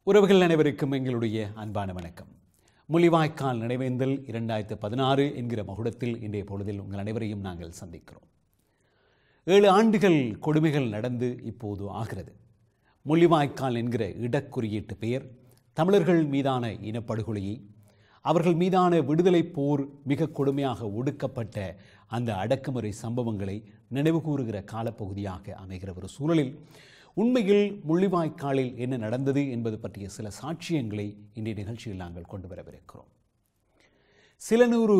உறவுகள் அனைவருக்கும் எங்களுடைய அன்பான வணக்கம். முள்ளிவாய்க்கால் நினைவேந்தல் 2016 என்கிற மகுடத்தில் இன்றைய பொழுதில் உங்கள் அனைவரையும் நாங்கள் சந்திக்கிறோம். 7 ஆண்டுகள் கொடுமைகள் நடந்து இப்போது ஆகிறது. முள்ளிவாய்க்கால் என்கிற இடக்குறியீட்டு பெயர் தமிழர்கள் மீதான இனப்படுகொலையை, அவர்கள் மீதான விடுதலை போர் மிக கொடுமையாக ஒடுக்கப்பட்ட அந்த அடக்குமுறை சம்பவங்களை நினைவு கூறுகிற காலப்பகுதியாக அமைகிற ஒரு சூழலில் உண்மையில் முள்ளிவாய்க்காலில் என்ன நடந்தது என்பது பற்றிய சில சாட்சியங்களை இன்றைய நிகழ்ச்சியில் நாங்கள் கொண்டு வரவிருக்கிறோம். சில 100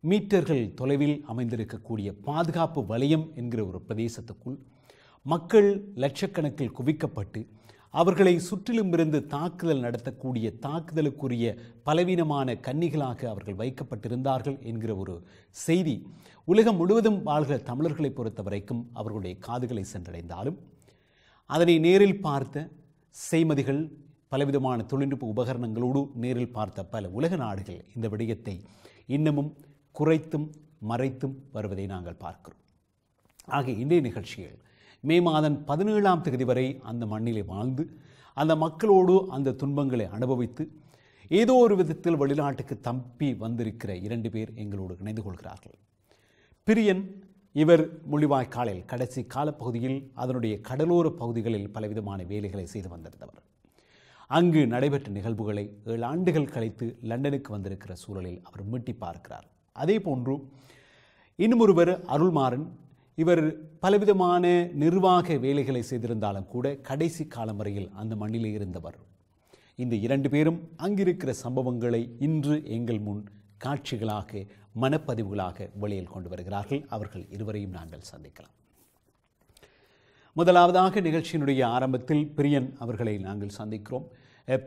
மீட்டர்கள் தொலைவில் அமைந்திருக்கக்கூடிய பாதுகாப்பு வலயம் என்கிற ஒரு பிரதேசத்துக்குள் மக்கள் லட்சக்கணக்கில் குவிக்கப்பட்டு அவர்களை சுற்றிலுமிருந்து தாக்குதல் நடத்தக்கூடிய தாக்குதலுக்குரிய பலவீனமான கன்னிகளாக அவர்கள் வைக்கப்பட்டிருந்தார்கள் என்கிற ஒரு செய்தி உலகம் முழுவதும் வாழ்கிற தமிழர்களை பொறுத்த வரைக்கும் அவர்களுடைய காதுகளை சென்றடைந்தாலும் அதனை நேரில் பார்த்த செய்மதிகள், பலவிதமான தொழில்நுட்ப உபகரணங்களோடு நேரில் பார்த்த பல உலக நாடுகள் இந்த விடயத்தை இன்னமும் குறைத்தும் மறைத்தும் வருவதை நாங்கள் பார்க்கிறோம். ஆக இன்றைய நிகழ்ச்சியில் மே மாதம் 17ஆம் தேதி வரை அந்த மண்ணிலே வாழ்ந்து அந்த மக்களோடு அந்த துன்பங்களை அனுபவித்து ஏதோ ஒரு விதத்தில் வெளிநாட்டுக்கு தப்பி வந்திருக்கிற 2 பேர் எங்களோடு இணைந்து கொள்கிறார்கள். பிரியன், இவர் முள்ளிவாய்க்காலில் கடைசி காலப்பகுதியில் அதனுடைய கடலோர பகுதிகளில் பலவிதமான வேலைகளை செய்து வந்திருந்தவர். அங்கு நடைபெற்ற நிகழ்வுகளை 7 ஆண்டுகள் கழித்து லண்டனுக்கு வந்திருக்கிற சூழலில் அவர் மீட்டி பார்க்கிறார். அதே போன்று இன்னும் ஒருவர் அருள்மாறன். இவர் பலவிதமான நிர்வாக வேலைகளை செய்திருந்தாலும் கூட கடைசி காலம் வரையில் அந்த மண்ணிலே இருந்தவர். இந்த 2 பேரும் அங்கிருக்கிற சம்பவங்களை இன்று எங்கள் முன் காட்சிகளாக, மனப்பதிவுகளாக வெளியில் கொண்டு வருகிறார்கள். அவர்கள் இருவரையும் நாங்கள் சந்திக்கலாம். முதலாவதாக நிகழ்ச்சியினுடைய ஆரம்பத்தில் பிரியன் அவர்களை நாங்கள் சந்திக்கிறோம்.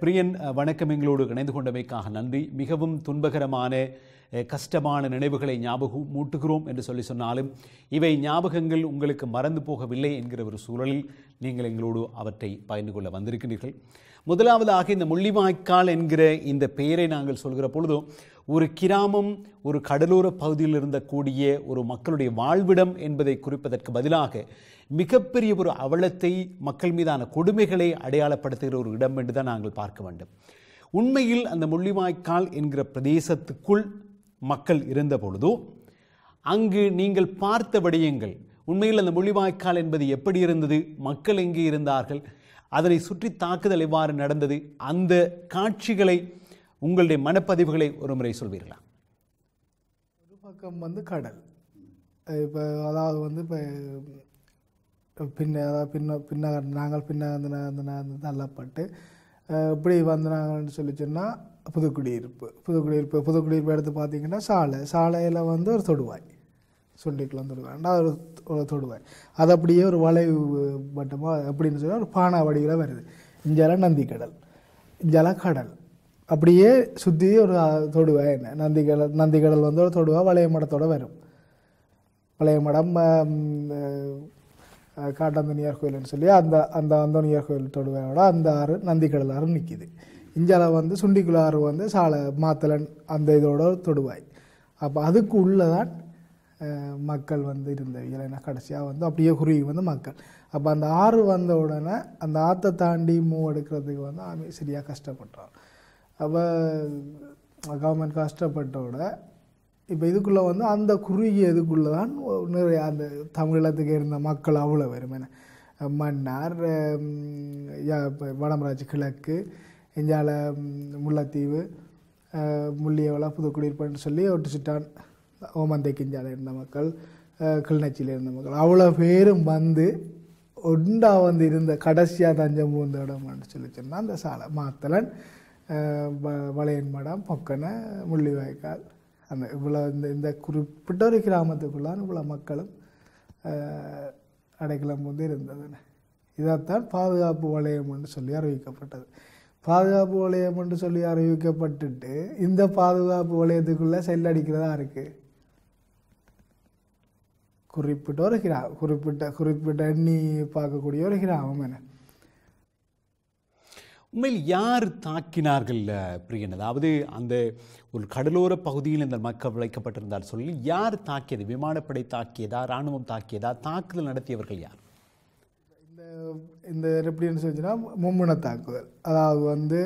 பிரியன், வணக்கம். எங்களோடு இணைந்து கொண்டமைக்காக நன்றி. மிகவும் துன்பகரமான கஷ்டமான நினைவுகளை ஞாபகம் மூட்டுகிறோம் என்று சொன்னாலும் இவை ஞாபகங்கள் உங்களுக்கு மறந்து போகவில்லை என்கிற ஒரு சூழலில் நீங்கள் எங்களோடு அவற்றை பகிர்ந்து கொள்ள வந்திருக்கிறீர்கள். முதலாவதாக இந்த முள்ளிவாய்க்கால் என்கிற இந்த பெயரை நாங்கள் சொல்கிற பொழுதோ ஒரு கிராமம், ஒரு கடலோர பகுதியில் இருந்தக்கூடிய ஒரு மக்களுடைய வாழ்விடம் என்பதை குறிப்பதற்கு பதிலாக மிகப்பெரிய ஒரு அவலத்தை, மக்கள் மீதான கொடுமைகளை அடையாளப்படுத்துகிற ஒரு இடம் என்று தான் நாங்கள் பார்க்க வேண்டும். உண்மையில் அந்த முள்ளிவாய்க்கால் என்கிற பிரதேசத்துக்குள் மக்கள் இருந்த பொழுதோ அங்கு நீங்கள் பார்த்த விடயங்கள், உண்மையில் அந்த முள்ளிவாய்க்கால் என்பது எப்படி இருந்தது, மக்கள் எங்கே இருந்தார்கள், அதனை சுற்றி தாக்குதல் எவ்வாறு நடந்தது, அந்த காட்சிகளை, உங்களுடைய மனப்பதிவுகளை ஒரு முறை சொல்வீர்களா? ஒரு பக்கம் கடல், இப்போ அதாவது இப்போ நாங்கள் தள்ளப்பட்டு இப்படி நாங்கள்னு சொன்னால் புதுக்குடியிருப்பு எடுத்து பார்த்தீங்கன்னா சாலையில் ஒரு தொடுவாய், சுண்டிக்குளம் தொடுவாய், ஒரு தொடுவாய், அது அப்படியே ஒரு வளைவு வட்டமாக அப்படின்னு சொன்னால் ஒரு பானா வடிவில் வருது. இங்கெல்லாம் நந்திக்கடல், இங்கெல்லாம் கடல், அப்படியே சுற்றி ஒரு தொடுவாய். என்ன நந்திக்கடல் ஒரு தொடுவாய் வளைய மடத்தோடு வரும். வளைய மடம் காட்டாந்தனியார் கோயில்னு சொல்லி அந்த அந்தோனியார் கோயில் தொடுவாயோட அந்த ஆறு நந்திக்கடல் ஆறு நிற்கிது. இஞ்சால சுண்டிக்குள ஆறு சாலை மாத்தலன் அந்த இதோட தொடுவாய். அப்போ அதுக்கு உள்ளதான் மக்கள் இருந்த கடைசியாக அப்படியே குறுகி மக்கள். அப்போ அந்த ஆறு வந்த உடனே அந்த ஆற்றை தாண்டி மூவ் எடுக்கிறதுக்கு ஆமி சரியாக கஷ்டப்பட்டோம். அப்போ கவர்மெண்ட் கஷ்டப்பட்டோட இப்போ இதுக்குள்ளே அந்த குறுகிய இதுக்குள்ளே தான் நிறைய அந்த தமிழத்துக்கு இருந்த மக்கள் அவ்வளோ வரும். மன்னார், வடமராட்சி கிழக்கு, இஞ்சால முல்லைத்தீவு, முள்ளியவளா, புதுக்குடியிருப்புன்னு சொல்லி ஒட்டுச்சிட்டான், ஓமந்தைக்கு இஞ்சால இருந்த மக்கள், கிளிநொச்சியில் இருந்த மக்கள் அவ்வளோ பேரும் ஒண்டா இருந்த கடைசியாக தஞ்சம் பூந்த இடம்னு சொல்லி சொன்னால் அந்த சாலை மாத்தலன், வளையன் மடம், பொக்கனை, முள்ளிவாய்க்கால், அந்த இவ்வளோ இந்த குறிப்பிட்ட ஒரு கிராமத்துக்குள்ளான் இவ்வளோ மக்களும் அடைக்கலம் இருந்தது. இதைத்தான் பாதுகாப்பு வலயம் என்று சொல்லி அறிவிக்கப்பட்டது. பாதுகாப்பு வலயம் என்று சொல்லி அறிவிக்கப்பட்டுட்டு இந்த பாதுகாப்பு வலயத்துக்குள்ளே செல்லடிக்கிறதா இருக்குது. குறிப்பிட்ட ஒரு குறிப்பிட்ட எண்ணி பார்க்கக்கூடிய ஒரு கிராமம். உண்மையில் யார் தாக்கினார்கள் பிரியன்? அதாவது அந்த ஒரு கடலோர பகுதியில் இந்த மக்கள் விளைக்கப்பட்டிருந்தார் சொல்லி யார் தாக்கியது? விமானப்படை தாக்கியதா, இராணுவம் தாக்கியதா, தாக்குதல் நடத்தியவர்கள் யார்? இந்த எப்படின்னு சொல்லிச்சுன்னா மும்முனை தாக்குதல். அதாவது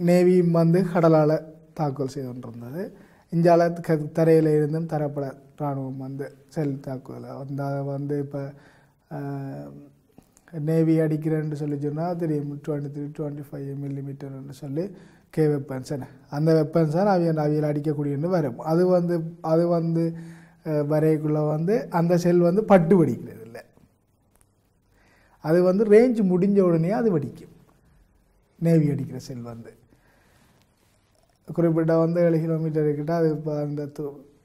நேவியும் கடலால் தாக்குதல் செய்து கொண்டிருந்தது. இந்தியால தரையில் இருந்தும் தரப்பட இராணுவம் செல் தாக்குதல் அதை இப்போ நேவி அடிக்கிறேன்னு சொல்லி சொன்னால் தெரியும் 23-25 மில்லிமீட்டர்னு சொல்லி கே வெப்பன்ஸ். அந்த வெப்பன்ஸ் தான் அவியல் அடிக்கக்கூடியன்னு வரும். அது வரைக்குள்ளே அந்த செல் பட்டு வெடிக்கிறது இல்லை. அது ரேஞ்ச் முடிஞ்ச உடனே அது வெடிக்கும். நேவி அடிக்கிற செல் குறிப்பிட்ட 7 கிலோமீட்டர் கிட்ட அது அந்த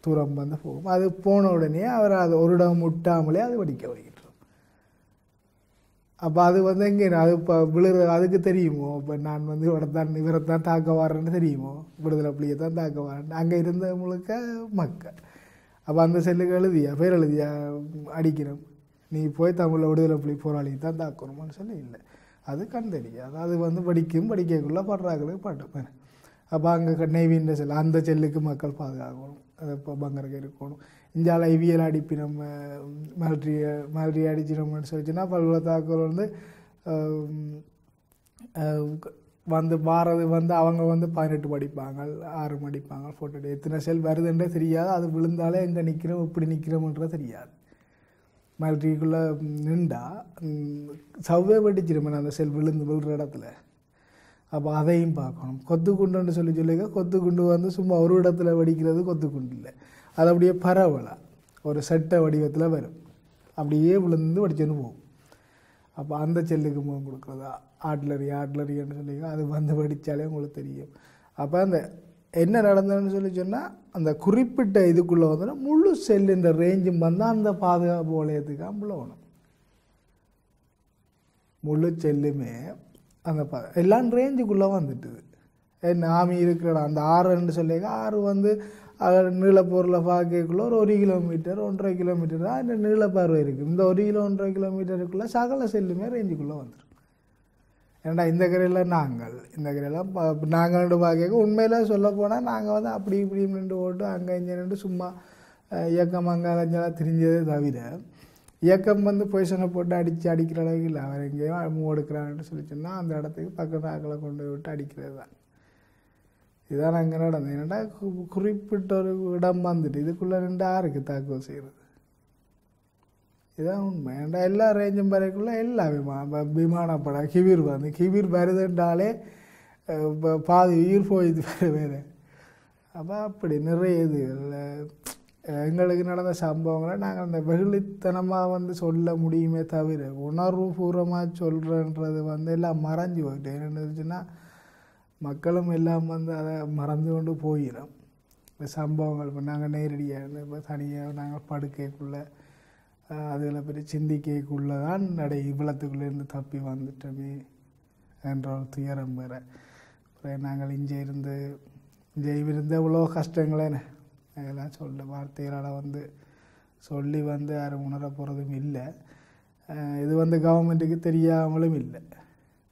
தூரம் போகும். அது போன உடனே அவர் அது ஒரு இடம் முட்டாமலே அது வெடிக்க வைக்கிட்டோம். அப்போ அது எங்கே அது இப்போ விழுற அதுக்கு தெரியுமோ, இப்போ நான் இவரைத்தான் தாக்க வரேன்னு தெரியுமோ, விடுதலை புலியை தான் தாக்க வரேன். அங்கே இருந்த முழுக்க மக்கள். அப்போ அந்த செல்லுக்கு பேர் எழுதியா அடிக்கணும், நீ போய் தமிழில் விடுதலை புலி போராளி தான் தாக்கணுமான்னு சொல்லி இல்லை. அது கண் தெரியாது. அது படிக்கக்குள்ளே படுறாங்களுக்கு பட்டு. அப்போ அங்கே நேவின்ற செல் அந்த செல்லுக்கு மக்கள் பாதுகாக்கணும். அது இப்போ பங்கருக்கு இருக்கணும். இந்தியாவில் ஐவியல் அடிப்பி நம்ம மிலிட்ரி அடிச்சினோம்னு சொல்லிச்சுன்னா பல்வேறு தாக்குதல் வாரது அவங்க 18 படிப்பாங்க, 6 படிப்பாங்க, 40 எத்தனை செல் வருதுன்றே தெரியாது. அது விழுந்தாலே எங்கே நிற்கிறோம் எப்படி நிற்கிறோம்ன்றே தெரியாது. மிலிட்ரிக்குள்ளே நின்றா சவ்வே வெடிச்சிருமே அந்த செல் விழுற இடத்துல. அப்போ அதையும் பார்க்கணும். கொத்துக்குண்டுன்னு சொல்லிக்க கொத்துக்குண்டு சும்மா ஒரு இடத்துல வெடிக்கிறது கொத்துக்குண்டு இல்லை. அது அப்படியே பரவலாக ஒரு செட்டை வடிவத்தில் வரும், அப்படியே விழுந்து வெடிச்சுன்னு போகும். அப்போ அந்த செல்லுக்கு முகம் கொடுக்குறதா ஆட்லரின்னு சொல்லி அது வெடித்தாலே உங்களுக்கு தெரியும். அப்போ அந்த என்ன நடந்ததுன்னு சொல்லி சொன்னால் அந்த குறிப்பிட்ட இதுக்குள்ளே முழு செல்லுன்ற ரேஞ்சும் அந்த பாதுகாப்பு வளையத்துக்கு அம்பளவணும். முழு செல்லுமே அந்த எல்லாம் ரேஞ்சுக்குள்ளே வந்துட்டுது. என்ன ஆமி இருக்கிற அந்த 6ன்னு சொல்லிக்க 6 நீளப்பொருளை பார்க்கக்குள்ள ஒரு 1 கிலோமீட்டர் 1.5 கிலோமீட்டர் தான் இந்த நீளப்பார்வை இருக்குது. இந்த 1 கிலோ 1.5 கிலோமீட்டருக்குள்ளே சகல செல்லுமே ரேஞ்சுக்குள்ளே வந்துடும். ஏன்னா இந்த கரையில் இந்த கரையெல்லாம் நாங்கள் பார்க்க உண்மையில் சொல்ல போனால் நாங்கள் அப்படி இப்படி நின்று ஓட்டு அங்கே இங்கே நின்று சும்மா இயக்கம் அங்கே அலைஞ்செல்லாம் தெரிஞ்சதே தவிர இயக்கம் பொசிஷனை போட்டு அடிக்கிற அளவுக்கு இல்லை. அவர் எங்கேயும் எடுக்கிறான்னு சொல்லி சொன்னால் அந்த இடத்துக்கு பக்கத்து ஆக்களை கொண்டு விட்டு அடிக்கிறது தான். இதுதான் அங்கே நடந்தது. என்னடா குறிப்பிட்ட ஒரு இடம் இதுக்குள்ளே நின்று யாருக்கு தாக்குதல் செய்கிறது? இதுதான் உண்மை. ஏன்டா எல்லா ரேஞ்சும் வரைக்குள்ளே எல்லா விமானப்படம் கிபீர் வருதுன்றாலே பாதி உயிர் போயிது வேறு. அப்போ அப்படி நிறைய இது எங்களுக்கு நடந்த சம்பவங்களை நாங்கள் அந்த வெகுளித்தனமாக சொல்ல முடியுமே தவிர உணர்வுபூர்வமாக சொல்கிறன்றது எல்லாம் மறைஞ்சு போயிட்டு என்னச்சுன்னா மக்களும் எல்லாம் அதை மறந்து கொண்டு போயிடும். இந்த சம்பவங்கள் இப்போ நாங்கள் நேரடியாக இப்போ தனியாக நாங்கள் படுக்கைக்குள்ளே அதில் பற்றி சிந்திக்கைக்குள்ளே தான் இவ்வளத்துக்குள்ளேருந்து தப்பி வந்துட்டோமே என்ற ஒரு துயரம் வேறு. அப்புறம் நாங்கள் இங்கே இருந்து எவ்வளோ கஷ்டங்களேன்னு அதெல்லாம் சொல்ல வார்த்தைகளால் சொல்லி யாரும் உணர போகிறதும் இல்லை. இது கவர்மெண்ட்டுக்கு தெரியாமலும் இல்லை.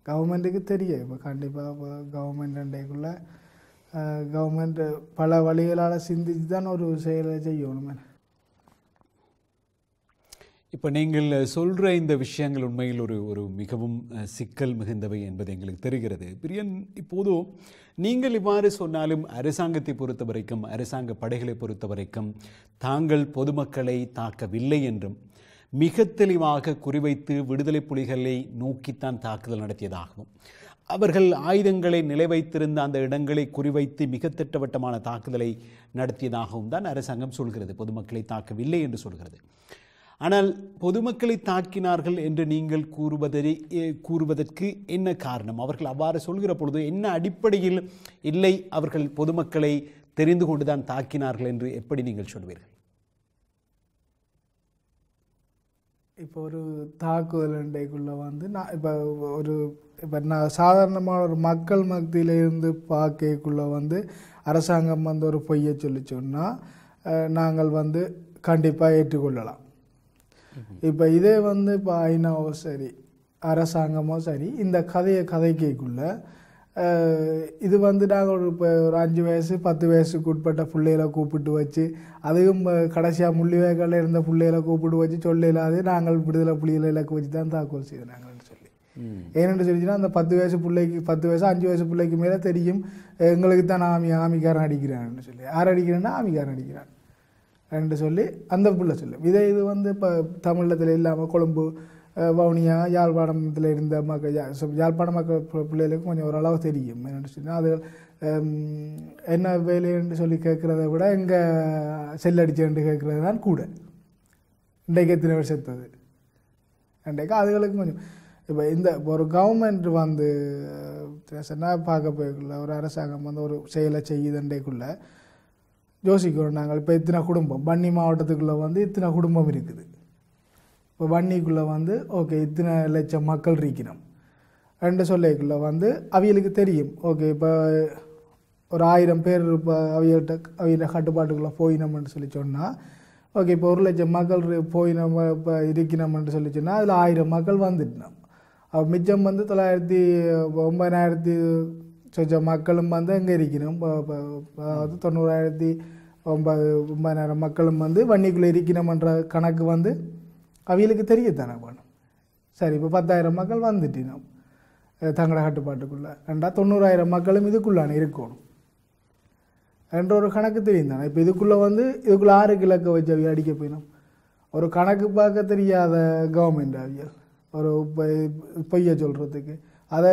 கவர்மெண்ட்டுக்கு தெரியும். இப்போ கண்டிப்பாக இப்போ கவர்மெண்ட் அண்டைக்குள்ளே கவர்மெண்ட் பல வழிகளால் சிந்திச்சு தான் ஒரு செயலை செய்யணும். இப்போ நீங்கள் சொல்கிற இந்த விஷயங்கள் உண்மையில் ஒரு மிகவும் சிக்கல் மிகுந்தவை என்பது எங்களுக்கு தெரிகிறது. பிரியன், இப்போதும் நீங்கள் இவ்வாறு சொன்னாலும் அரசாங்கத்தை பொறுத்த வரைக்கும், அரசாங்க படைகளை பொறுத்த வரைக்கும் தாங்கள் பொதுமக்களை தாக்கவில்லை என்றும் மிக தெளிவாக குறிவைத்து விடுதலை புலிகளை நோக்கித்தான் தாக்குதல் நடத்தியதாகவும், அவர்கள் ஆயுதங்களை நிலை வைத்திருந்த அந்த இடங்களை குறிவைத்து மிக திட்டவட்டமான தாக்குதலை நடத்தியதாகவும் தான் அரசாங்கம் சொல்கிறது. பொதுமக்களை தாக்கவில்லை என்று சொல்கிறது. ஆனால் பொதுமக்களை தாக்கினார்கள் என்று நீங்கள் கூறுவதற்கு என்ன காரணம்? அவர்கள் அவ்வாறு சொல்கிற பொழுது என்ன அடிப்படையில் இல்லை அவர்கள் பொதுமக்களை தெரிந்து கொண்டுதான் தாக்கினார்கள் என்று எப்படி நீங்கள் சொல்வீர்கள்? இப்போ ஒரு தாக்குதல் அண்டைக்குள்ளே நான் இப்போ நான் சாதாரணமான ஒரு மக்கள் மத்தியில் இருந்து பார்க்கக்குள்ளே அரசாங்கம் ஒரு பொய்யை சொன்னால் நாங்கள் கண்டிப்பாக ஏற்றுக்கொள்ளலாம். இப்போ இதே இப்போ ஐநாவோ சரி அரசாங்கமோ சரி இந்த கதைக்குள்ள இது வந்து நாங்கள் இப்போ ஒரு 5 வயசு 10 வயசுக்கு உட்பட்ட பிள்ளைகளை கூப்பிட்டு வச்சு அதுவும் கடைசியாக முள்ளிவாய்க்காலில் இருந்த பிள்ளைகளை கூப்பிட்டு வச்சு சொல்ல இல்லாது நாங்கள் விடுதலை புலிகளை இலக்கு வச்சு தான் தாக்குதல் செய்தாங்கன்னு சொல்லி ஏனென்று சொல்லிச்சுன்னா அந்த 10 வயசு 5 வயசு பிள்ளைக்கு மேலே தெரியும் எங்களுக்கு தான் ஆமிக்காரன் அடிக்கிறான்னு சொல்லி யார் அடிக்கிறான்னா ஆமிக்காரன் அடிக்கிறான் என்று சொல்லி அந்த பிள்ளை சொல்லும் இது வந்து இப்போ தமிழத்தில் இல்லாமல் கொழும்பு வவுனியா யாழ்ப்பாணத்தில் இருந்த மக்கள் யாழ்ப்பாண மக்கள் பிள்ளைகளுக்கு கொஞ்சம் ஓரளவு தெரியும் என்னென்னு சொன்னால் அது என்ன வேலைன்னு சொல்லி கேட்குறத விட எங்கே செல்லடிச்சேன்னு கேட்குறது தான் கூட இன்றைக்கு எத்தனை வருஷத்தது இன்றைக்கு அதுகளுக்கு கொஞ்சம் இப்போ இந்த ஒரு கவர்மெண்ட் வந்து சொன்னால் பார்க்க போய்க்குள்ள ஒரு அரசாங்கம் வந்து ஒரு செயலை செய்யுதுன்றைக்குள்ளே யோசிக்கிறோம் நாங்கள் இப்போ இத்தனை குடும்பம் வன்னி மாவட்டத்துக்குள்ளே வந்து இத்தனை குடும்பம் இருக்குது இப்போ வன்னிக்குள்ளே வந்து ஓகே இத்தனை லட்சம் மக்கள் இருக்கணும் ரெண்டு சொல்லைக்குள்ளே வந்து அவியலுக்கு தெரியும் ஓகே இப்போ ஒரு 1000 பேர் இப்போ அவியல்கிட்ட கட்டுப்பாட்டுக்குள்ளே போயினோம்னு சொல்லி சொன்னால் ஓகே இப்போ 1 லட்சம் மக்கள் போயினோம் இப்போ இருக்கணும்னு சொல்லி சொன்னால் அதில் 1000 மக்கள் வந்துட்டோம் அப்போ மிச்சம் வந்து 9,000 சொச்சம் மக்களும் வந்து எங்கே இருக்கணும் அதாவது 90,000 மக்களும் வந்து வன்னிக்குள்ளே இருக்கணும்ன்ற கணக்கு வந்து அவியலுக்கு தெரியத்தானே வேணும் சரி இப்போ 10,000 மக்கள் வந்துட்டினோம் தங்களோட கட்டுப்பாட்டுக்குள்ளே 90,000 மக்களும் இதுக்குள்ளான இருக்கணும் என்ற ஒரு கணக்கு தெரியும் தானே இப்போ இதுக்குள்ளே 6 கிழக்க வச்சு அவிய அடிக்க போயினோம் ஒரு கணக்கு பார்க்க தெரியாத கவர்மெண்ட் அவியல் ஒரு பொய்யை சொல்கிறதுக்கு அதை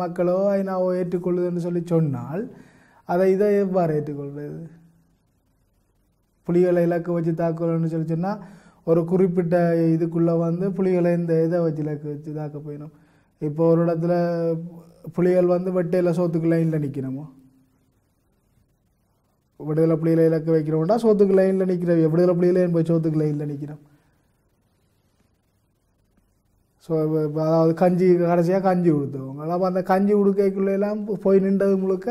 மக்களோ ஐநாவோ ஏற்றுக்கொள்ளுதுன்னு சொல்லி சொன்னால் இதை எவ்வாறு ஏற்றுக்கொள்வது புலிகளை இலக்கு வச்சு தாக்கணும்னு சொல்லி சொன்னால் ஒரு குறிப்பிட்ட இதுக்குள்ளே வந்து புலிகளை இந்த இதை வச்சு இலக்கு வச்சு தாக்க போயிடும் இப்போ ஒரு இடத்துல புலிகள் வந்து வெட்டையில் சோத்துக்கு லைனில் நிற்கணுமோ விடுதலை புலிகளை இலக்கு வைக்கிறோம்னா சோத்துக்கு லைனில் நிற்கிற விடுதலை புலிகளே போய் சோத்துக்கு லைனில் நிற்கிறோம் ஸோ அதாவது கடைசியாக கஞ்சி கொடுத்தவங்க அப்போ அந்த கஞ்சி கொடுக்கக்குள்ளெல்லாம் போய் நின்றது முழுக்க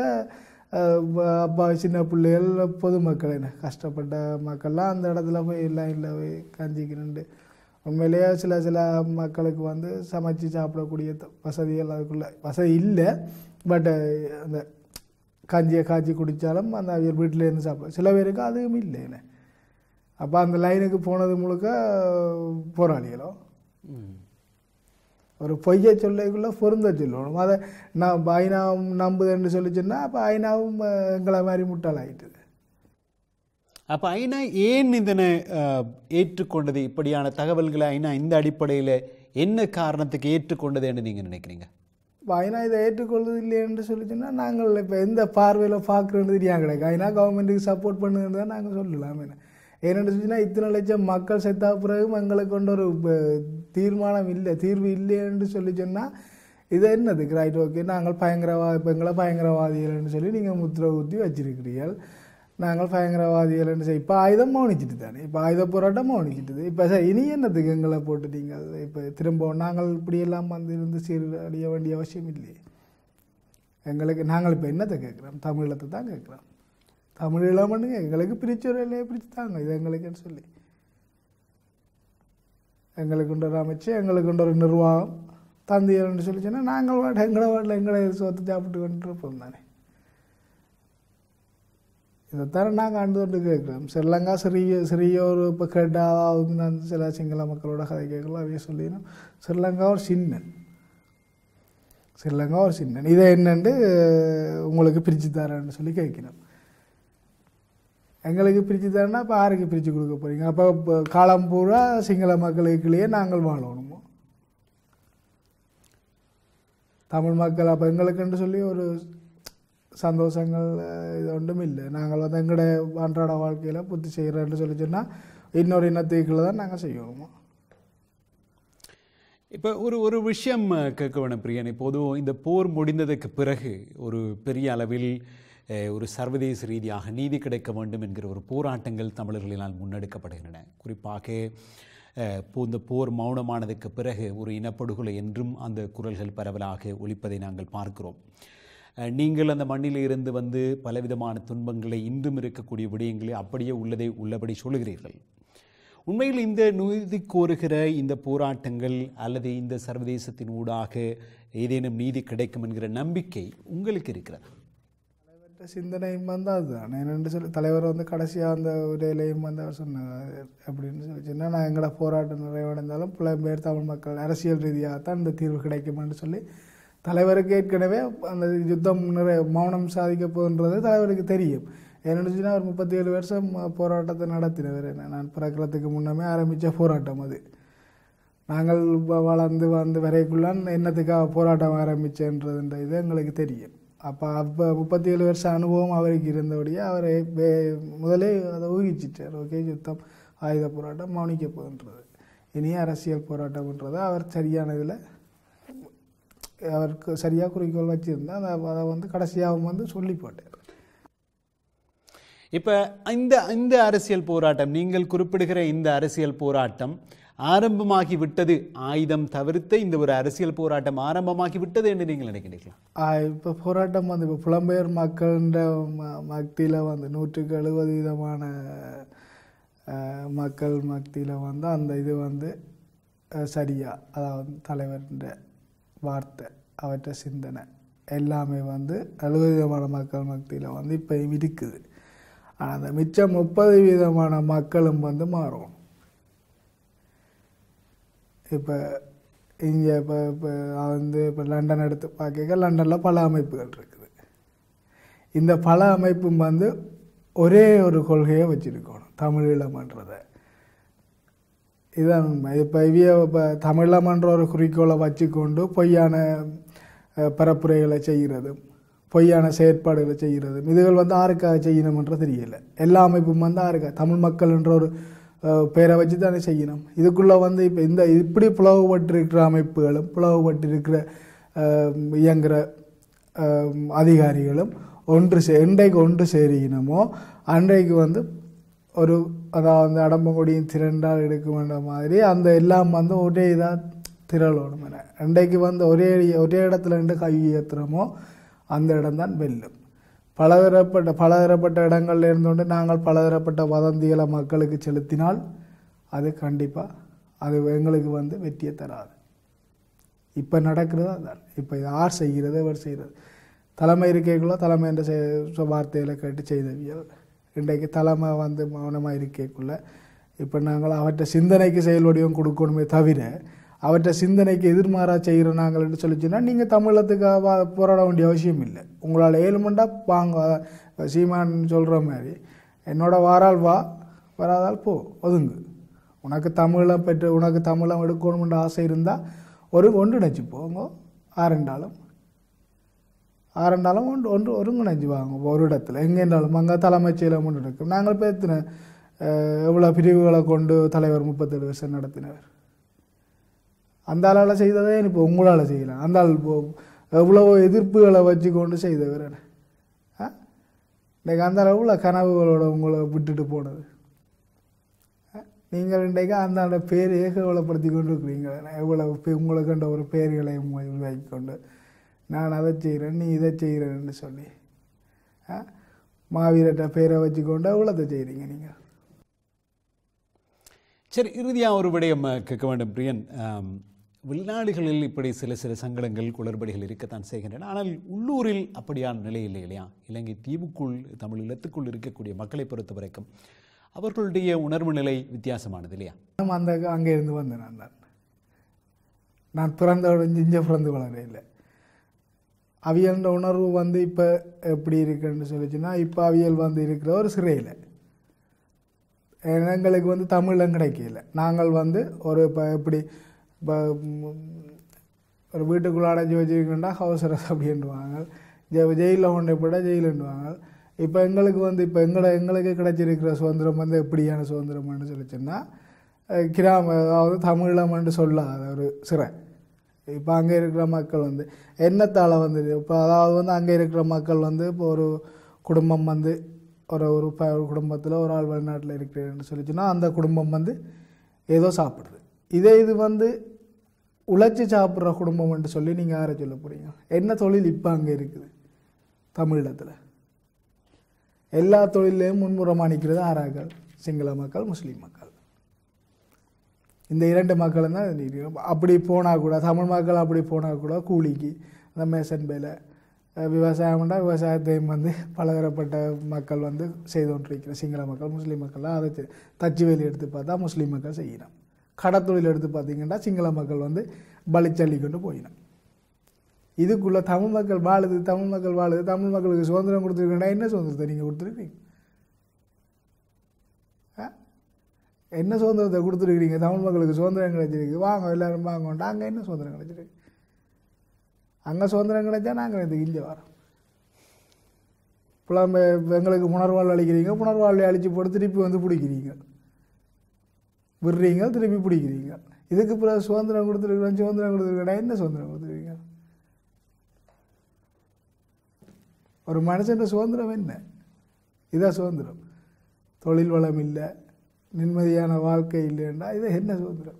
அப்பா சின்ன பிள்ளைகள் பொதுமக்கள் என்ன கஷ்டப்பட்ட மக்கள்லாம் அந்த இடத்துல போய் லைனில் போய் கஞ்சிக்கு நின்று உண்மையிலேயே சில மக்களுக்கு வந்து சமைச்சு சாப்பிடக்கூடிய வசதிகள் அதுக்குள்ளே வசதி இல்லை பட் அந்த கஞ்சியை காய்ச்சி குடித்தாலும் அந்த வீட்டிலேருந்து சாப்பிட சில பேருக்கு அதுவும் இல்லை என்ன அப்போ அந்த லைனுக்கு போனது முழுக்க போராளிகளோ ஒரு பொய்யை சொல்லைக்குள்ளே பொருந்த சொல்லணும் அதை நான் ஐநா நம்புதுன்னு சொல்லிச்சுன்னா அப்போ ஐநாவும் எங்களை மாதிரி முட்டாளாயிட்டுது அப்போ ஐநா ஏன் இதனை ஏற்றுக்கொண்டது இப்படியான தகவல்களை ஐநா இந்த அடிப்படையில் என்ன காரணத்துக்கு ஏற்றுக்கொண்டது என்று நீங்கள் நினைக்கிறீங்க இப்போ ஐநா இதை ஏற்றுக்கொள்வது இல்லைன்னு சொல்லிச்சுன்னா நாங்கள் இப்போ எந்த பார்வையில் பார்க்குறேன்னு தெரியாது கிடையாது ஐநா கவர்மெண்ட்டுக்கு சப்போர்ட் பண்ணுன்னு தான் நாங்கள் சொல்லலாம் ஏன்னு சொன்னால் இத்தனை லட்சம் மக்கள் செத்தா பிறகும் எங்களுக்கு கொண்ட ஒரு தீர்மானம் இல்லை தீர்வு இல்லைன்னு சொல்லி சொன்னால் இது என்னதுக்கு ரைட் ஓகே நாங்கள் இப்போ எங்களை பயங்கரவாதிகள்னு சொல்லி நீங்கள் முத்திரை ஊற்றி வச்சிருக்கிறீர்கள் நாங்கள் பயங்கரவாதிகள்னு சொல்லி இப்போ ஆயுதம் மௌனிச்சிட்டு தானே இப்போ ஆயுத போராட்டம் மௌனிச்சிட்டுது இப்போ சார் இனி என்னதுக்கு எங்களை போட்டுட்டீங்க இப்போ திரும்ப நாங்கள் இப்படியெல்லாம் இருந்து சீரழிய வேண்டிய அவசியம் இல்லையே நாங்கள் இப்போ என்னத்தை கேட்குறோம் தமிழத்தை தான் கேட்குறோம் தமிழ் இல்லாமட்டுங்க எங்களுக்கு பிரித்து ஒரு இல்லையே பிரித்து தாங்க இது எங்களுக்குன்னு சொல்லி எங்களுக்கு ஒரு அமைச்சு எங்களுக்கு ஒரு நிர்வாகம் தந்தையர்னு சொல்லி சொன்னால் நாங்கள் எங்களை வாட்டில் எங்களை சொத்து சாப்பிட்டு கொண்டு இருப்போம் தானே இதைத்தானே நாங்கள் ஆண்டு கொண்டு கேட்குறோம் ஸ்ரீலங்கா சிறிய ஒரு இப்போ கேட்டாவது நான் சில சிங்கள மக்களோட கதை கேட்கலாம் அவைய சொல்லிடணும் ஸ்ரீலங்கா ஒரு சின்னன் இதை என்னென்று உங்களுக்கு பிரித்து தரேன்னு சொல்லி கேட்கணும் எங்களுக்கு பிரித்து தரேன்னா இப்போ யாருக்கு பிரித்து கொடுக்க போகிறீங்க அப்போ காலம் பூரா சிங்கள மக்களுக்குள்ளேயே நாங்கள் வாழணுமோ தமிழ் மக்கள் அப்போ எங்களுக்குன்னு சொல்லி ஒரு சந்தோஷங்கள் இது ஒன்றும் இல்லை நாங்கள் வந்து எங்களோட அன்றாட வாழ்க்கையில் புத்தி செய்கிறேன்னு சொல்லி சொன்னால் இன்னொரு இனத்துக்குள்ளே தான் நாங்கள் செய்வோமோ இப்போ ஒரு விஷயம் கேட்க வேணும் பிரியன் இப்போதும் இந்த போர் முடிந்ததுக்கு பிறகு ஒரு பெரிய அளவில் ஒரு சர்வதேச ரீதியாக நீதி கிடைக்க வேண்டும் என்கிற ஒரு போராட்டங்கள் தமிழர்களினால் முன்னெடுக்கப்படுகின்றன குறிப்பாக இந்த போர் மௌனமானதுக்கு பிறகு ஒரு இனப்படுகொலை என்றும் அந்த குரல்கள் பரவலாக ஒலிப்பதை நாங்கள் பார்க்கிறோம் நீங்கள் அந்த மண்ணில் இருந்து வந்து பலவிதமான துன்பங்களை இன்றும் இருக்கக்கூடிய விடயங்களை அப்படியே உள்ளதை உள்ளபடி சொல்லுகிறீர்கள் உண்மையில் இந்த நீதி கோருகிற இந்த போராட்டங்கள் அல்லது இந்த சர்வதேசத்தின் ஊடாக ஏதேனும் நீதி கிடைக்கும் என்கிற நம்பிக்கை உங்களுக்கு இருக்கிறது? தலைவர்கிட்ட சிந்தனையும் வந்து அதுதான் என்னென்று சொல்லி தலைவர் வந்து கடைசியாக அந்த உரையிலையும் வந்து அவர் சொன்னார் அப்படின்னு சொல்லிச்சுன்னா, நான் எங்களோட போராட்டம் நிறைவடைந்தாலும் புலம்பெயர் தமிழ் மக்கள் அரசியல் ரீதியாகத்தான் இந்த தீர்வு கிடைக்கும்னு சொல்லி தலைவருக்கு ஏற்கனவே அந்த யுத்தம் மௌனம் சாதிக்க போகின்றது தலைவருக்கு தெரியும். என்னென்னு அவர் 37 வருஷம் போராட்டத்தை நடத்தினவர். நான் பிறக்கிறதுக்கு முன்னமே ஆரம்பித்த போராட்டம் அது. நாங்கள் வளர்ந்து வந்து வரைக்குள்ளான் என்னத்துக்காக போராட்டம் ஆரம்பித்தேன்றதுன்ற இது எங்களுக்கு தெரியும். அப்போ 37 வருஷம் அனுபவம் அவருக்கு இருந்தபடியே அவரை முதலே அதை ஊகிச்சிட்டார். ஓகே, யுத்தம் ஆயுத போராட்டம் மௌனிக்க போகின்றது, இனி அரசியல் போராட்டம்ன்றது அவர் சரியான இதில் அவருக்கு சரியாக குறிக்கோள் வச்சுருந்தால் அதை வந்து கடைசியாகவும் வந்து சொல்லி போட்டார். இப்போ இந்த அரசியல் போராட்டம், நீங்கள் குறிப்பிடுகிற இந்த அரசியல் போராட்டம் ஆரம்பமாகி விட்டது, ஆயுதம் தவிர்த்து இந்த ஒரு அரசியல் போராட்டம் ஆரம்பமாகி விட்டது என்று நீங்கள் நினைக்கிறீங்களா? இப்போ போராட்டம் வந்து இப்போ புலம்பெயர் மக்கள்ன்ற மத்தியில் வந்து 170% மக்கள் மத்தியில் வந்து அந்த இது வந்து சரியாக, அதாவது தலைவர்ன்ற வார்த்தை அவற்றை சிந்தனை எல்லாமே வந்து 70% மக்கள் மத்தியில் வந்து இப்போ இருக்குது. ஆனால் அந்த மிச்சம் 30% மக்களும் வந்து மாறும். இப்போ இங்கே இப்போ வந்து இப்போ லண்டன் எடுத்து பார்க்க, லண்டனில் பல அமைப்புகள் இருக்குது. இந்த பல அமைப்பும் வந்து ஒரே ஒரு கொள்கையை வச்சுருக்கணும், தமிழீழம்ன்றதை. இதுதான் உண்மை. இப்போ இப்போ தமிழீழம்ன்ற ஒரு குறிக்கோளை வச்சுக்கொண்டு பொய்யான பரப்புரைகளை செய்கிறதும் பொய்யான செயற்பாடுகளை செய்கிறதும் இதுகள் வந்து யாருக்காக செய்யணும்ன்ற தெரியலை. எல்லா அமைப்பும் வந்து யாருக்காக, தமிழ் மக்கள்ன்ற ஒரு பேரை வச்சு தானே செய்யணும். இதுக்குள்ளே வந்து இப்போ இப்படி பிளவுபட்டிருக்கிற அமைப்புகளும் பிளவுபட்டிருக்கிற இயங்குகிற அதிகாரிகளும் என்றைக்கு ஒன்று சேரினமோ அன்றைக்கு வந்து ஒரு அதாவது அடம்பங்குடியும் திரண்டால் எடுக்குமென்ற மாதிரி அந்த எல்லாம் வந்து ஒரே இதாக திரளணும். அன்றைக்கு வந்து ஒரே இடத்துல இருந்து கை ஏற்றுறோமோ அந்த இடம்தான் வெல்லும். பலதரப்பட்ட இடங்கள்ல இருந்தோண்டு நாங்கள் பலதரப்பட்ட வதந்திகளை மக்களுக்கு செலுத்தினால் அது கண்டிப்பாக அது எங்களுக்கு வந்து வெற்றியை தராது. இப்போ நடக்கிறது அதுதான். இப்போ யார் செய்கிறது, எவர் செய்கிறது, தலைமை இருக்கைக்குள்ள தலைமை என்ற வார்த்தைகளை கேட்டு செய்தவியல். இன்றைக்கு தலைமை வந்து மௌனமாக இருக்கைக்குள்ள இப்போ நாங்கள் அவற்றை சிந்தனைக்கு செயல் வடிவம் கொடுக்கணுமே தவிர அவற்றை சிந்தனைக்கு எதிர்மாறாக செய்கிற நாங்கள்னு சொல்லிச்சுன்னா நீங்கள் தமிழத்துக்காக போராட வேண்டிய அவசியம் இல்லை. உங்களால் ஏழுமண்டா வாங்க, சீமான் சொல்கிற மாதிரி என்னோட வாரால் வா, வராதால் போ, ஒதுங்கு. உனக்கு தமிழம் எடுக்கணுமென்ற ஆசை இருந்தால் ஒன்றிணைச்சு போங்க. ஆரண்டாலும் ஒருங்கிணைஞ்சு வாங்க. ஒரு இடத்துல எங்கேன்றாலும் அங்கே தலைமைச் செயலம் ஒன்று இருக்கும். நாங்கள் பேத்தின எவ்வளோ பிரிவுகளை கொண்டு தலைவர் 37 வருஷம் நடத்தினவர். அந்த ஆளால் செய்ததே இப்போ உங்களால் செய்யலாம். அந்த ஆள் எவ்வளவோ எதிர்ப்புகளை வச்சு கொண்டு செய்தவர். இன்றைக்கு அந்த எவ்வளோ கனவுகளோட உங்களை விட்டுட்டு போனது. நீங்கள் இன்றைக்கு அந்த பேரையே கேவலப்படுத்தி கொண்டு இருக்கிறீங்க. எவ்வளோ உங்களை கண்ட ஒரு பேர்களை உருவாக்கி கொண்டு நான் அதை செய்கிறேன், நீ இதை செய்கிறேன்னு சொல்லி மாவீரட்ட பேரை வச்சுக்கொண்டு அவ்வளோத்தை செய்கிறீங்க நீங்கள். சரி, இறுதியாக ஒரு விடயம் கேட்க வேண்டும் பிரியன். வெளிநாடுகளில் இப்படி சில சங்கடங்கள் குளறுபடிகள் இருக்கத்தான் செய்கின்றன. ஆனால் உள்ளூரில் அப்படியான நிலை இல்லை இல்லையா? இலங்கை தீவுக்குள் தமிழ் இல்லத்துக்குள் இருக்கக்கூடிய மக்களை பொறுத்த வரைக்கும் அவர்களுடைய உணர்வு நிலை வித்தியாசமானது இல்லையா? அங்கே இருந்து வந்தேன். நான் பிறந்து வளர இல்லை. அவியல்ன்ற உணர்வு வந்து இப்போ எப்படி இருக்குன்னு சொல்லிச்சுன்னா, இப்போ அவியல் வந்து இருக்கிற ஒரு சிறையில் எங்களுக்கு வந்து தமிழம் கிடைக்கல. நாங்கள் வந்து ஒரு இப்போ எப்படி இப்போ ஒரு வீட்டுக்குள்ளே அடைஞ்சி வச்சுருக்கோண்டா ஹவுஸ் அரெஸ்ட் அப்படின்வாங்க, ஜெயிலில் கொண்டு போட ஜெயிலுன்னுவாங்க. இப்போ எங்களுக்கு வந்து இப்போ எங்களுக்கு கிடைச்சிருக்கிற சுதந்திரம் வந்து எப்படியான சுதந்திரம்னு சொல்லிச்சுன்னா, அதாவது தமிழம்னு சொல்லாத ஒரு சிறை. இப்போ அங்கே இருக்கிற மக்கள் வந்து என்னத்தால் வந்து இப்போ அதாவது வந்து அங்கே இருக்கிற மக்கள் வந்து இப்போ ஒரு குடும்பம் வந்து ஒரு குடும்பத்தில் ஒரு ஆள் வெளிநாட்டில் இருக்கிறேன்னு சொல்லிச்சுன்னா அந்த குடும்பம் வந்து ஏதோ சாப்பிடுது. இது வந்து உழைச்சி சாப்பிட்ற குடும்பம்னு சொல்லி நீங்கள் யாரை சொல்ல போகிறீங்க? என்ன தொழில் இப்போ அங்கே இருக்குது தமிழீழத்தில்? எல்லா தொழிலையும் முன்முறமாக நிற்கிறது ஆறாக்கள், சிங்கள மக்கள், முஸ்லீம் மக்கள். இந்த 2 மக்களும் தான் நீடிக்கும். அப்படி போனால் கூட தமிழ் மக்கள் அப்படி போனால் கூட கூலிக்கு அந்த மேசன் வேலை விவசாயம்னா விவசாயத்தையும் வந்து பலதரப்பட்ட மக்கள் வந்து செய்து கொண்டிருக்கிற சிங்கள மக்கள் முஸ்லீம் மக்கள்லாம் அதை தச்சு வேலி எடுத்து பார்த்தா முஸ்லீம் மக்கள் செய்யணும். கடத்தொழில் எடுத்து பார்த்தீங்கன்னா சிங்கள மக்கள் வந்து பலிச்சல்லி கொண்டு போயிடும். இதுக்குள்ளே தமிழ் மக்கள் வாழுது தமிழ் மக்களுக்கு சுதந்திரம் கொடுத்துருக்கீங்கன்னா என்ன சுதந்திரத்தை நீங்கள் கொடுத்துருக்கீங்க? என்ன சுதந்திரத்தை கொடுத்துருக்கிறீங்க? தமிழ் மக்களுக்கு சுதந்திரம் கிடைச்சிருக்கு, வாங்க எல்லோரும் வாங்கோண்டா. அங்கே என்ன சுதந்திரம் கிடைச்சிருக்கு? அங்கே சுதந்திரம் கிடைச்சா நாங்கள் இதுக்கு இங்கே வரோம். இப்போலாம் எங்களுக்கு புனர்வாழ்வு அளிக்கிறீங்க, புனர்வாழ்வை அழிச்சு போட்டு திருப்பி வந்து பிடிக்கிறீங்க, விடுறீங்க, திருப்பி பிடிக்கிறீங்க. இதுக்கு பிறகு சுதந்திரம் கொடுத்துருக்கேன் என்ன சுதந்திரம் கொடுத்துருக்கீங்க? ஒரு மனுஷன் சுதந்திரம் என்ன? இதான் சுதந்திரம். தொழில் வளம் இல்லை, நிம்மதியான வாழ்க்கை இல்லைன்னா இது என்ன சுதந்திரம்?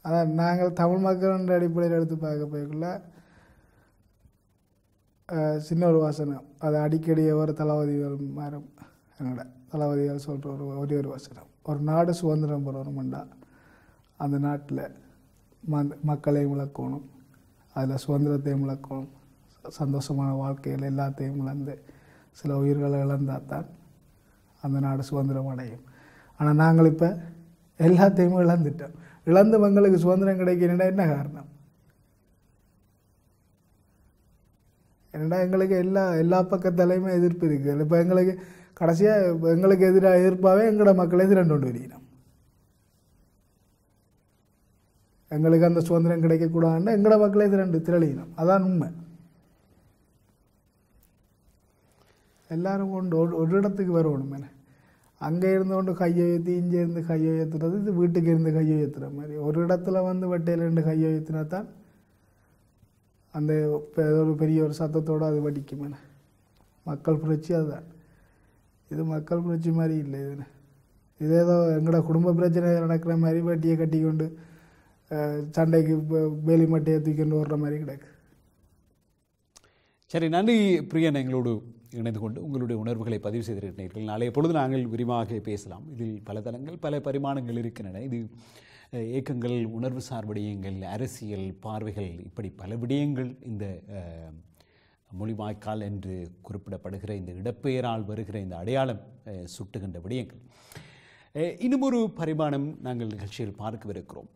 அதான் நாங்கள் தமிழ் மக்கள் அடிப்படையில் எடுத்து பார்க்க போய்க்குள்ள சின்ன ஒரு வசனம், அது அடிக்கடி ஒரு தளபதிகள் மாறும், என்னோட தளபதிகள் சொல்கிற ஒரே ஒரு வசனம், ஒரு நாடு சுதந்திரம் பெறணும்னா அந்த நாட்டில் மக்களையும் இழக்கணும், அதில் சுதந்திரத்தையும் இழக்கணும், சந்தோஷமான வாழ்க்கையில் எல்லாத்தையும் இழந்து சில உயிர்களை இழந்தால் தான் அந்த நாடு சுதந்திரம் அடையும். ஆனால் நாங்கள் இப்போ எல்லாத்தையுமே இழந்துட்டோம். இழந்தவங்களுக்கு சுதந்திரம் கிடைக்கணுன்னா என்ன காரணம்? என்னடா எங்களுக்கு எல்லா பக்கத்தாலையுமே எதிர்ப்பு இருக்குது. இப்போ எங்களுக்கு கடைசியாக எங்களுக்கு எதிராக எதிர்ப்பாகவே எங்களோட மக்களை திரண்டு கொண்டு வருகிறோம். எங்களுக்கு அந்த சுதந்திரம் கிடைக்கக்கூடாதுன்னா எங்களோட மக்களை திரளினோம். அதான் உண்மை. எல்லாரும் கொண்டு ஒரு இடத்துக்கு வரணும். என்ன அங்கே இருந்து கொண்டு கையை ஏற்றி இங்கே இருந்து கையை ஏற்றுறது, இது வீட்டுக்கு இருந்து கையை ஏற்றுற மாதிரி. ஒரு இடத்துல வந்து வெட்டையில் 2 கையை ஏற்றினா தான் அந்த ஒரு பெரிய ஒரு சத்தத்தோடு அது வடிக்கும். என்ன மக்கள் புரட்சி அதுதான். இது மக்கள் புரட்சி மாதிரி இல்லை. இது ஏதோ எங்களோட குடும்ப பிரச்சனை நடக்கிற மாதிரி வட்டியை கட்டி கொண்டு சண்டைக்கு வேலி மட்டையை தூக்கிண்டு ஓடுற மாதிரி கிடக்கு. சரி, நன்றி பிரியன். எங்களோடு இணைந்து கொண்டு உங்களுடைய உணர்வுகளை பதிவு செய்திருக்கிறீர்கள். நாளைய பொழுது நாங்கள் விரிவாக பேசலாம். இதில் பல தளங்கள் பல பரிமாணங்கள் இருக்கின்றன. இது இயக்கங்கள், உணர்வு சார் விடயங்கள், அரசியல் பார்வைகள், இப்படி பல விடயங்கள் இந்த மொழிவாய்க்கால் என்று குறிப்பிடப்படுகிற இந்த இடப்பெயரால் வருகிற இந்த அடையாளம் சுட்டுகின்ற விடயங்கள். இன்னும் ஒரு பரிமாணம் நாங்கள் நிகழ்ச்சியில் பார்க்கவிருக்கிறோம்.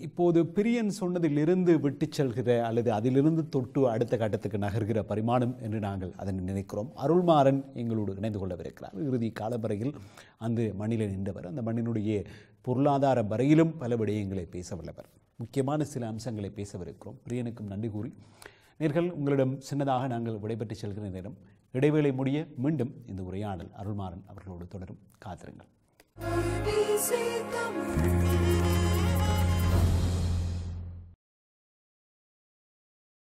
இப்போது பிரியன் சொன்னதிலிருந்து விட்டு செல்கிற அல்லது அதிலிருந்து தொட்டு அடுத்த கட்டத்துக்கு நகர்கிற பரிமாணம் என்று நாங்கள் அதனை நினைக்கிறோம். அருள்மாறன் எங்களோடு இணைந்து கொள்ளவிருக்கிறார். இறுதி காலம் வரையில் அந்த மண்ணில் நின்றவர், அந்த மண்ணினுடைய பொருளாதார வரையிலும் பல விடயங்களை பேச வல்லவர். முக்கியமான சில அம்சங்களை பேசவிருக்கிறோம். பிரியனுக்கும் நன்றி கூறி நேர்கள் உங்களிடம் சின்னதாக நாங்கள் விடைபெற்று செல்கிற நேரம் இடைவேளை முடிய மீண்டும் இந்த உரையாடல் அருள்மாறன் அவர்களோடு தொடரும். காத்திருங்கள்.